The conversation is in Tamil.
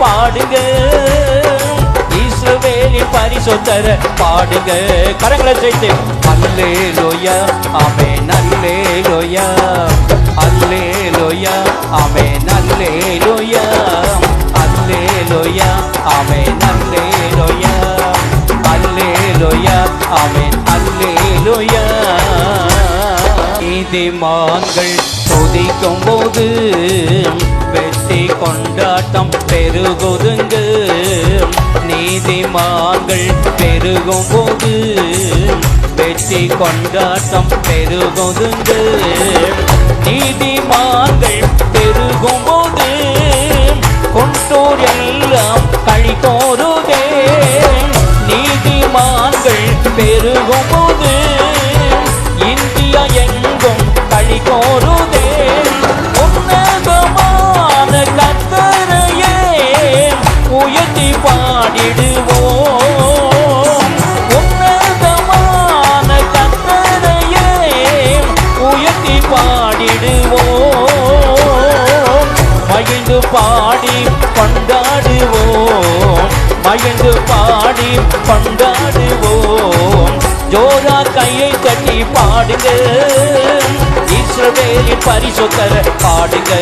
பாடுங்க, இஸ்ரவேலின் பரிசுத்தரை பாடுங்க. கரங்களை சேர்த்து அல்லேலூயா ஆமென் அல்லேலூயா அல்லேலூயா ஆமென் அல்லேலூயா அல்லேலூயா ஆமென் அல்லேலூயா அல்லேலூயா ஆமென் அல்லேலூயா. நீதிமான்கள் துதிக்கும் போது வெற்றி கொண்டாட்டம் பெருகுதுங்க, நீதிமான்கள் பெருகும் போது வெற்றி கொண்டாட்டம் பெருகுதுங்க, நீதிமான்கள் பெருகும் போது கொண்டோர் எல்லாம் களி கோருதே, நீதிமான்கள் பெருகும் போது இந்தியா எங்கும் களி கோருதே. உன்னதமான கர்த்தரையே உயர்த்தி பாடிடுவோம், உன்னதமான கர்த்தரையே உயர்த்தி பாடிடுவோம், மகிழ்ந்து பாடி கொண்டாடுவோம், மகிழ்ந்து பாடி கொண்டாடுவோம். ஜோரா கையை தட்டி பாடுங்க, இஸ்ரவேலின் பரிசுத்தரை பாடுங்க.